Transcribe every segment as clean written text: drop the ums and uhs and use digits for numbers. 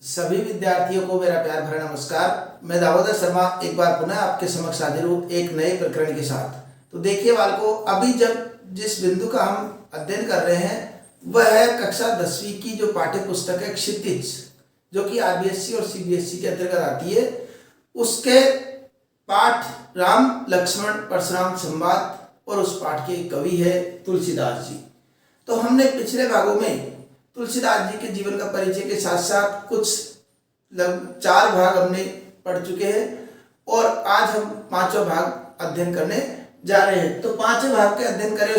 सभी विद्यार्थियों को मेरा प्यार भरा नमस्कार। मैं दामोदर शर्मा एक बार पुनः आपके समक्ष हाजिर हूँ एक नए प्रकरण के साथ। तो देखिए बालकों, अभी जिस बिंदु का हम अध्ययन कर रहे हैं वह है कक्षा 10वीं की जो पाठ्य पुस्तक है क्षितिज, जो कि आरबीएसई और सीबीएसई के अंतर्गत आती है। उसके पाठ राम लक्ष्मण परशुराम संवाद और उस पाठ के कवि है तुलसीदास जी। तो हमने पिछले भागों में तुलसीदास जी के जीवन का परिचय के साथ साथ कुछ 4 भाग हमने पढ़ चुके हैं और आज हम 5वां भाग अध्ययन करने जा रहे हैं। तो 5वें भाग के अध्ययन करें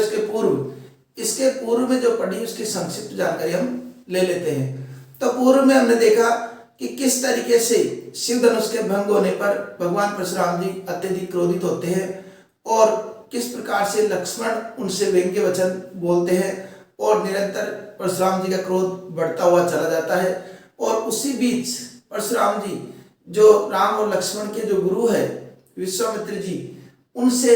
इसके पूर्व में जो पढ़ी उसकी संक्षिप्त जानकारी हम ले लेते हैं। तो पूर्व में हमने देखा कि किस तरीके से शिव धनुष के भंग होने पर भगवान परशुराम जी अत्यधिक क्रोधित होते हैं और किस प्रकार से लक्ष्मण उनसे व्यंग्य वचन बोलते हैं और निरंतर परशुराम जी का क्रोध बढ़ता हुआ चला जाता है। और उसी बीच परशुराम जी जो राम और लक्ष्मण के जो गुरु है विश्वामित्र जी, उनसे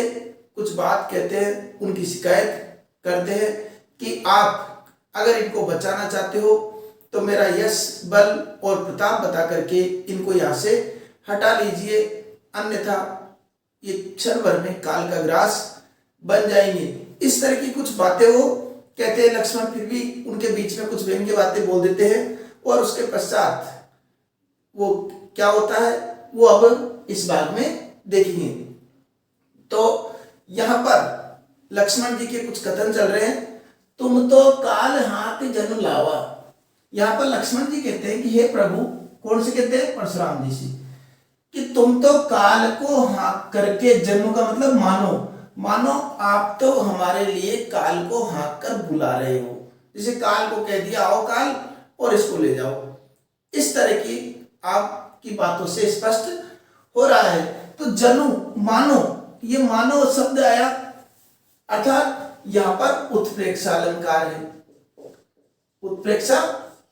कुछ बात कहते हैं, उनकी शिकायत करते हैं कि आप अगर इनको बचाना चाहते हो तो मेरा यश बल और प्रताप बता करके इनको यहाँ से हटा लीजिए, अन्यथा ये क्षण भर में काल का ग्रास बन जाएंगे। इस तरह की कुछ बातें वो कहते हैं। लक्ष्मण फिर भी उनके बीच में कुछ व्यंग्य बातें बोल देते हैं और उसके पश्चात वो क्या होता है वो अब इस भाग में देखेंगे। तो यहाँ पर लक्ष्मण जी के कुछ कथन चल रहे हैं। तुम तो काल हाथ जनु लावा। यहाँ पर लक्ष्मण जी कहते हैं कि हे प्रभु, कौन से कहते हैं? परशुराम जी से, कि तुम तो काल को हाँक करके, जनु का मतलब मानो आप तो हमारे लिए काल को हाँक कर बुला रहे हो। जैसे काल को कह दिया आओ काल और इसको ले जाओ, इस तरह की आपकी बातों से स्पष्ट हो रहा है। तो जनु मानो, ये मानो शब्द आया अर्थात यहाँ पर उत्प्रेक्षा अलंकार है। उत्प्रेक्षा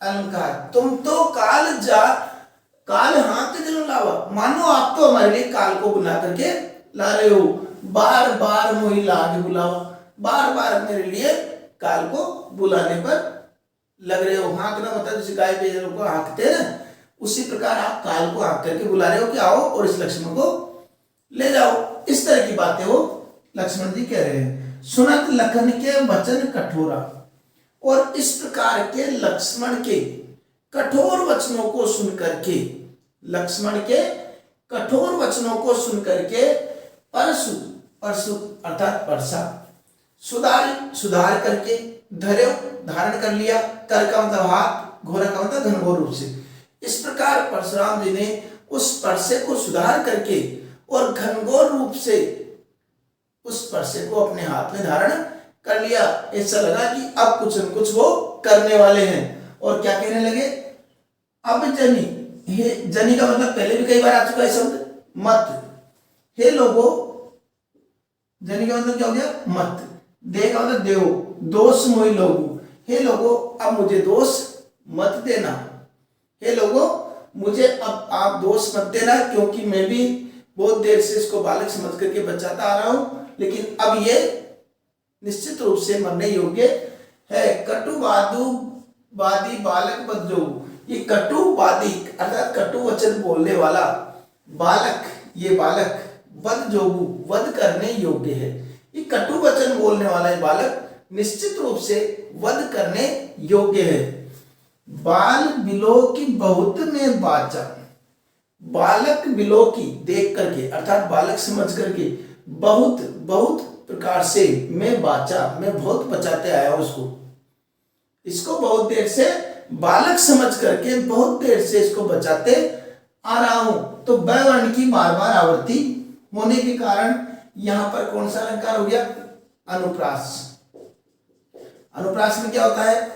अलंकार, तुम तो काल हाँक जनु लावा, मानो आप तो हमारे लिए काल को बुला करके ला रहे हो। बार बार मोहि लागे बुलावा, बार बार मेरे लिए काल को बुलाने पर लग रहे हो। हाँकना मतलब जैसे गाय भेड़ों को हाँकते हैं ना, उसी प्रकार आप काल को हाँक करके बुला रहे हो कि आओ और इस लक्ष्मण को ले जाओ। इस तरह की बातें वो लक्ष्मण जी कह रहे हैं। सुनत लखन के वचन कठोरा, और इस प्रकार के लक्ष्मण के कठोर वचनों को सुन करके, लक्ष्मण के कठोर वचनों को सुन करके परशु अर्थात परसा सुधार करके, धरे धारण कर लिया, कर का मतलब हाथ, घोरा का मतलब घनघोर रूप से। इस प्रकार परशुराम जी ने उस परसे को सुधार करके और घनघोर रूप से उस परसे को अपने हाथ में धारण कर लिया। ऐसा लगा कि अब कुछ न कुछ वो करने वाले हैं। और क्या कहने लगे? अब जनी, हे जनी का मतलब पहले भी कई बार आ चुका है शब्द मत। हे लोगों, जनी का मतलब क्या हो गया? मत। दे का मतलब देव, दोष मोहि लोगों। हे लोगों, अब मुझे दोष मत देना। हे लोगों, मुझे अब आप दोष मत देना, क्योंकि मैं भी बहुत देर से इसको बालक समझ करके बचाता आ रहा हूं, लेकिन अब ये निश्चित रूप से मरने योग्य है। कटुवादी बालक बदजो, ये कटुवादी अर्थात कटु वचन बोलने वाला बालक, ये बालक वध जोगु वध करने योग्य है। ये कटु वचन बोलने वाला ये बालक निश्चित रूप से वध करने योग्य है। बाल बिलो की बहुत में बाचा, बालक बिलो की देख करके अर्थात बालक समझ करके, बहुत प्रकार से मैं बाचा, मैं बहुत बचाते आया हूं इसको बहुत देर से बालक समझ करके बहुत देर से इसको बचाते आ रहा हूं। तो ब वर्ण की बार बार आवृत्ति होने के कारण यहां पर कौन सा अलंकार हो गया? अनुप्रास। अनुप्रास में क्या होता है?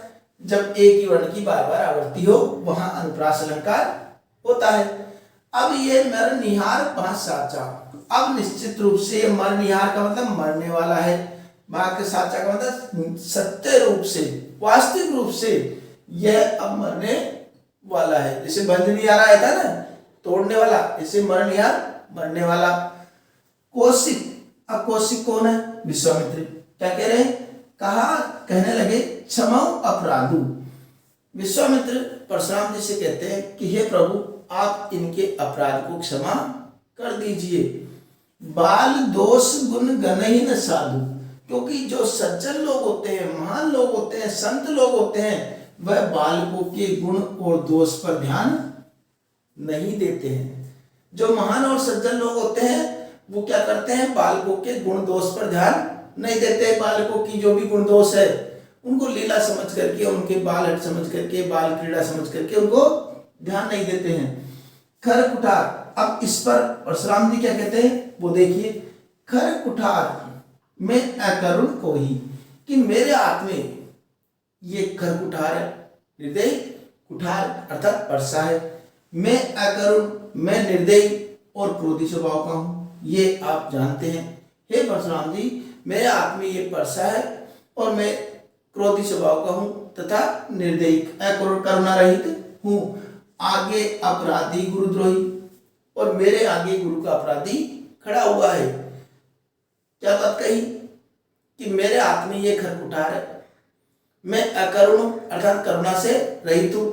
जब एक ही वर्ण की बार बार आवृत्ति हो वहां अनुप्रास अलंकार होता है। अब ये नर निहार पांच साचा, अब निश्चित रूप से मर निहार का मतलब मरने वाला है, बाघ के साचा का मतलब सत्य रूप से, वास्तविक रूप से यह अब मरने वाला है। जैसे बंध निहार आया था ना, तोड़ने वाला, इसे मर निहार मरने वाला। कौशिक, अब कौशिक कौन है? विश्वामित्र। क्या कह रहे हैं? कहने लगे क्षमा अपराधु, विश्वामित्र परशुराम जी से कहते हैं कि हे प्रभु, आप इनके अपराध को क्षमा कर दीजिए। बाल दोष गुण गणहि न साधु, क्योंकि जो सज्जन लोग होते हैं, महान लोग होते हैं, संत लोग होते हैं, वह बालकों के गुण और दोष पर ध्यान नहीं देते हैं। जो महान और सज्जन लोग होते हैं वो क्या करते हैं, बालकों के गुण दोष पर ध्यान नहीं देते। बालकों की जो भी गुण दोष है उनको लीला समझ करके, उनके बाल हट समझ करके, बाल क्रीड़ा समझ करके उनको ध्यान नहीं देते हैं। खर कुठार, अब इस पर परशुराम जी क्या कहते हैं वो देखिए। खर कुठार में अकरुण कोई, कि मेरे हाथ में ये खर कुठार है, हृदय कुठार अर्थात परसा है। मैं अकरुण, मैं निर्दयी और क्रोधी स्वभाव का हूं, ये आप जानते हैं। हे परशुराम जी, मेरे हाथ में ये परसा है और मैं क्रोधी स्वभाव का हूं तथा निर्दयी करुणा रहित हूं। आगे अपराधी गुरुद्रोही, और मेरे आगे गुरु का अपराधी खड़ा हुआ है। क्या बात कही कि मेरे हाथ में ये खरकुटार है, मैं अकरुण अर्थात करुणा से रहित हूं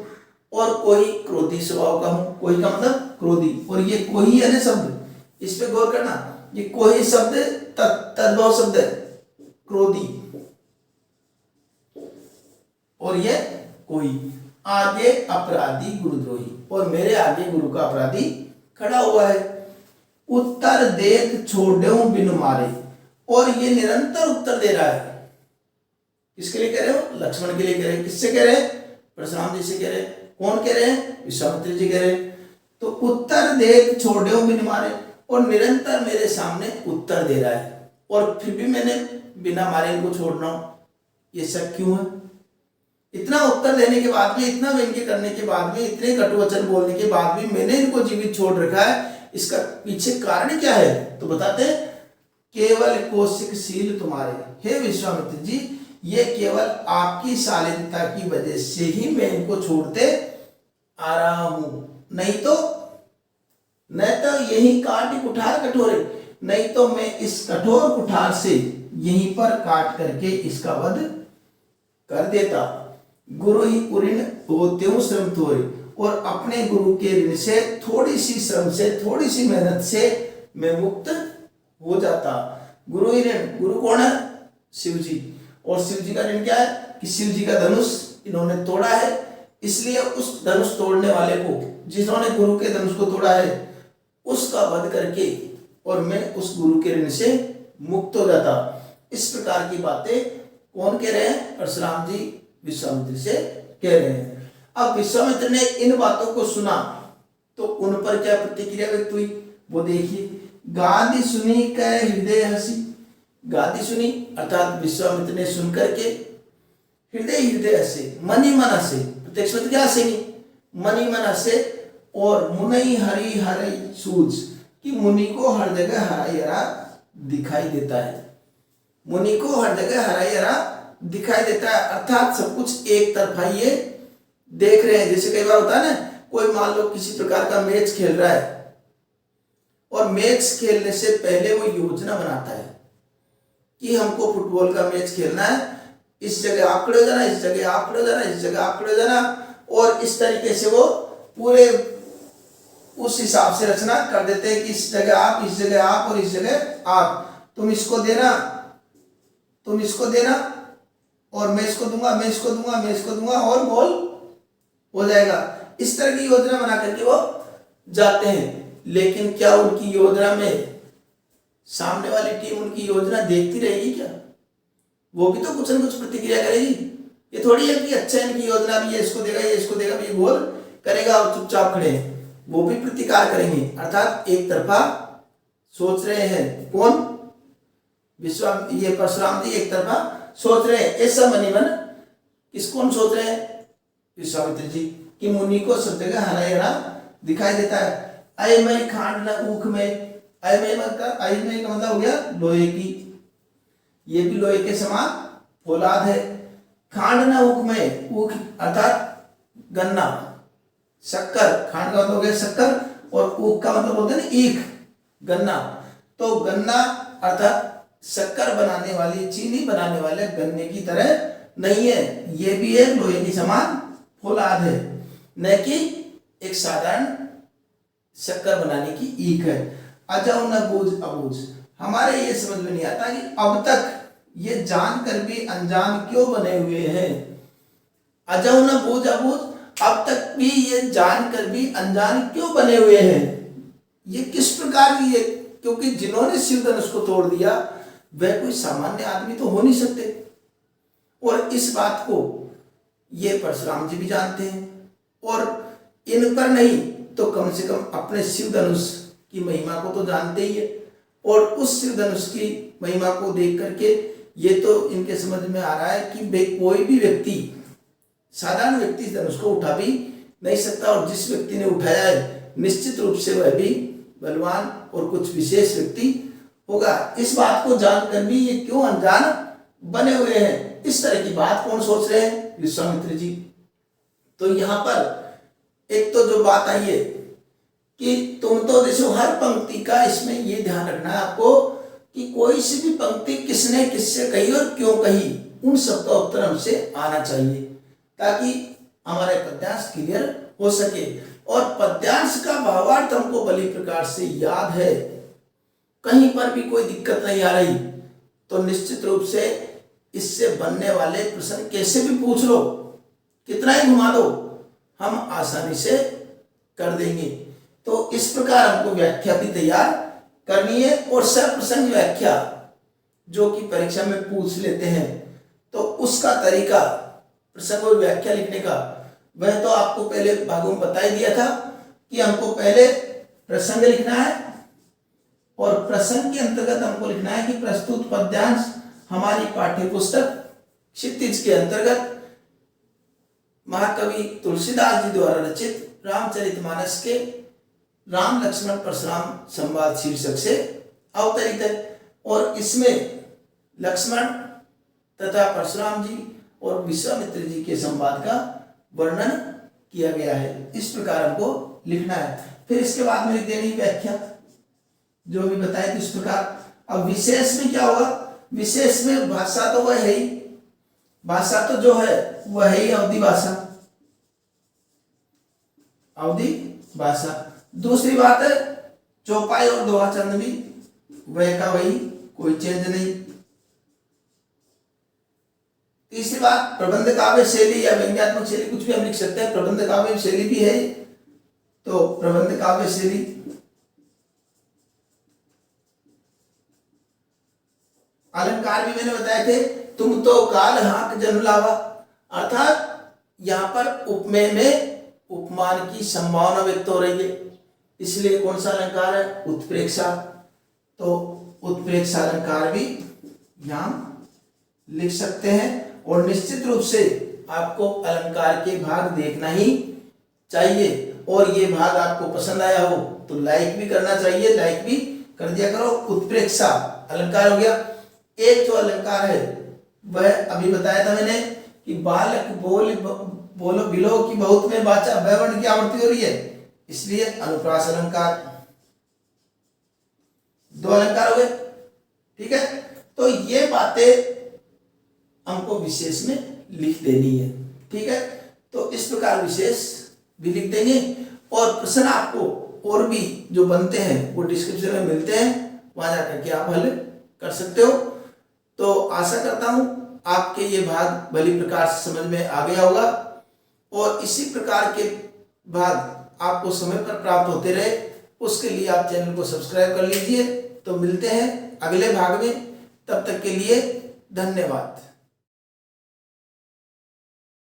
और कोई क्रोधी स्वभाव का हूं। कोई का मतलब क्रोधी, और ये कोई है ना शब्द, इस पे गौर करना। ये कोई शब्द तद्भव शब्द है, क्रोधी, और ये कोई। आगे अपराधी गुरुद्रोही, और मेरे आगे गुरु का अपराधी खड़ा हुआ है। उत्तर देख छोड़ो बिन मारे, और ये निरंतर उत्तर दे रहा है। किसके लिए कह रहे हो, लक्ष्मण के लिए कह रहे हैं। किससे कह रहे हैं, परशुराम जी से कह रहे हैं। कौन कह रहे हैं, विश्वामित्र जी कह रहे हैं। तो उत्तर देख छोड़ो बिन मारे, और निरंतर मेरे सामने उत्तर दे रहा है, और फिर भी मैंने बिना मारे इनको छोड़ रहा हूं। ये सब क्यों है? इतना उत्तर देने के बाद भी, इतना व्यंग्य करने के बाद भी, इतने कटु वचन बोलने के बाद भी मैंने इनको जीवित छोड़ रखा है, इसका पीछे कारण क्या है? तो बताते हैं, केवल कौशिकशील तुम्हारे। हे विश्वामित्र जी, ये केवल आपकी शालीनता की वजह से ही मैं इनको छोड़ते आ रहा हूं, नहीं तो यही काट कुठार कठोरे, नहीं तो मैं इस कठोर कुठार से यहीं पर काट करके इसका वध कर देता। गुरु ही ऋण होते हूं श्रम थोड़े, और अपने गुरु के ऋण से, थोड़ी सी श्रम से, थोड़ी सी मेहनत से मैं मुक्त हो जाता। गुरु ही ऋण, गुरु कौन है? शिव जी। और शिव जी का ऋण क्या है कि शिव जी का धनुष इन्होंने तोड़ा है, इसलिए उस धनुष तोड़ने वाले को, जिन्होंने गुरु के धनुष को तोड़ा है, उसका वध करके और मैं उस गुरु के ऋण से मुक्त हो जाता। इस प्रकार की बातें कौन कह रहे हैं? परशुराम जी विश्वामित्र से कह रहे हैं। अब विश्वामित्र ने इन बातों को सुना तो उन पर क्या प्रतिक्रिया व्यक्त हुई वो देखिए। गादी सुनी कह हृदय हसी, गादी सुनी अर्थात विश्वामित्र ने सुन करके हृदय हसे, मनी मन हसे, प्रत्यक्ष में क्या हसेंगे? मनी मन हसे। और मुनि हरि हरि सूझ, कि मुनि को हर जगह हरा हरा दिखाई देता है। मुनि को हर जगह हरा हरा दिखाई देता है, अर्थात सब कुछ एक तरफा ये देख रहे हैं। जैसे कई बार होता है ना, कोई मान लो किसी प्रकार का मैच खेल रहा है, और मैच खेलने से पहले वो योजना बनाता है कि हमको फुटबॉल का मैच खेलना है, इस जगह आप खड़े हो जाना, इस जगह आप खड़े हो जाना, इस जगह आप खड़े हो जाना, और इस तरीके से वो पूरे उस हिसाब से रचना कर देते हैं कि इस जगह आप, इस जगह आप, और इस जगह आप, तुम इसको देना, तुम इसको देना, और मैं इसको दूंगा, मैं इसको दूंगा, मैं इसको दूंगा, और गोल हो जाएगा। इस तरह की योजना बना करके वो जाते हैं। लेकिन क्या उनकी योजना में सामने वाली टीम उनकी योजना देखती रहेगी क्या? वो भी तो कुछ न कुछ प्रतिक्रिया करेगी। ये थोड़ी है कि अच्छा इनकी योजना भी, ये इसको देगा, ये इसको देगा, ये गोल करेगा और चुपचाप खड़े हैं। वो भी प्रतिकार करेंगे, अर्थात एक तरफा सोच रहे हैं। कौन? ये परशुराम जी एक तरफा सोच रहे हैं। ऐसा मनी मन किसको सोच रहे हैं? विश्वामित्र जी, कि मुनि को सब जगह हरा हरा दिखाई देता है। अयमय खांड न ऊख में, अयमय का मतलब हो गया लोहे की, ये भी लोहे के समान फौलाद है। खांड न ऊख में, ऊख अर्थात गन्ना, शक्कर, खांड का मतलब हो गया शक्कर, और ऊख का मतलब होता है ना ईख, गन्ना। तो गन्ना अर्थात शक्कर बनाने वाली, चीनी बनाने वाले गन्ने की तरह नहीं है, ये भी है लोहे की समान फौलाद है, न कि एक साधारण शक्कर बनाने की ईख है। अजौ न बूझ अबूझ, हमारे ये समझ में नहीं आता कि अब तक ये जानकर भी अनजान क्यों बने हुए हैं। अजौ न बूझ अबूझ, अब तक भी ये जानकर भी अनजान क्यों बने हुए हैं। ये किस प्रकार की है, क्योंकि जिन्होंने शिव धनुष को तोड़ दिया वह कोई सामान्य आदमी तो हो नहीं सकते। और इस बात को ये परशुराम जी भी जानते हैं, और इन पर नहीं तो कम से कम अपने शिव धनुष की महिमा को तो जानते ही है। और उस शिव धनुष की महिमा को देख करके ये तो इनके समझ में आ रहा है कि कोई भी व्यक्ति, साधारण व्यक्ति इस धनुष को उठा भी नहीं सकता, और जिस व्यक्ति ने उठाया है निश्चित रूप से वह भी बलवान और कुछ विशेष व्यक्ति होगा। इस बात को जानकर भी ये क्यों अनजान बने हुए हैं, इस तरह की बात कौन सोच रहे हैं, विश्वामित्र जी। तो यहाँ पर एक तो जो बात आई है कि तुम तो देखो हर पंक्ति का इसमें ये ध्यान रखना है आपको कि कोई सी भी पंक्ति किसने किससे कही और क्यों कही, उन सबका उत्तर हमसे आना चाहिए ताकि हमारे पद्यांश क्लियर हो सके। और पद्यांश का भावार्थ हमको भली प्रकार से याद है, कहीं पर भी कोई दिक्कत नहीं आ रही, तो निश्चित रूप से इससे बनने वाले प्रश्न कैसे भी पूछ लो, कितना ही घुमा दो, हम आसानी से कर देंगे। तो इस प्रकार हमको व्याख्या भी तैयार करनी है, और सप्रसंग व्याख्या जो कि परीक्षा में पूछ लेते हैं तो उसका तरीका प्रसंग और व्याख्या लिखने का, वह तो आपको पहले भागों में बता ही दिया था कि हमको पहले प्रसंग लिखना है, और प्रसंग के अंतर्गत हमको लिखना है कि प्रस्तुत पद्यांश हमारी पाठ्य पुस्तक क्षितिज के अंतर्गत महाकवि तुलसीदास जी द्वारा रचित रामचरितमानस के राम लक्ष्मण परशुराम संवाद शीर्षक से अवतरित है। और इसमें लक्ष्मण तथा परशुराम जी और विश्वामित्र जी के संवाद का वर्णन किया गया है। इस प्रकार हमको लिखना है। फिर इसके बाद में लिख देनी व्याख्या जो भी बताए इस प्रकार। अब विशेष में क्या होगा, विशेष में भाषा तो वह है ही, भाषा तो जो है वह है ही अवधि भाषा, अवधि भाषा। दूसरी बात है चौपाई और दोहा चंद भी वह का वही, कोई चेंज नहीं। तीसरी बात प्रबंध काव्य शैली या व्यंग्यात्मक शैली कुछ भी हम लिख सकते हैं, प्रबंध काव्य शैली भी है तो प्रबंध काव्य शैली। अलंकार भी मैंने बताए थे, तुम तो काल हाक जन लावा, अर्थात यहाँ पर उपमेय में उपमान की संभावना व्यक्त हो रही है, इसलिए कौन सा अलंकार है, उत्प्रेक्षा। तो उत्प्रेक्षा अलंकार भी यहाँ लिख सकते हैं। और निश्चित रूप से आपको अलंकार के भाग देखना ही चाहिए, और ये भाग आपको पसंद आया हो तो लाइक भी करना चाहिए, लाइक भी कर दिया करो। उत्प्रेक्षा अलंकार हो गया। एक जो अलंकार है वह अभी बताया था मैंने कि बालक बोलो बिलो की बहुत में बाचा, वर्ण की आवृत्ति हो रही है, इसलिए अनुप्रास अलंकार। दो अलंकार हो गए, ठीक है। तो ये बातें हमको विशेष में लिख देनी है, ठीक है। तो इस प्रकार विशेष भी लिख देंगे, और प्रश्न आपको और भी जो बनते हैं वो डिस्क्रिप्शन में मिलते हैं, वहां जाकर के आप हल कर सकते हो। तो आशा करता हूं आपके ये भाग भली प्रकार से समझ में आ गया होगा, और इसी प्रकार के भाग आपको समय पर प्राप्त होते रहे उसके लिए आप चैनल को सब्सक्राइब कर लीजिए। तो मिलते हैं अगले भाग में, तब तक के लिए धन्यवाद।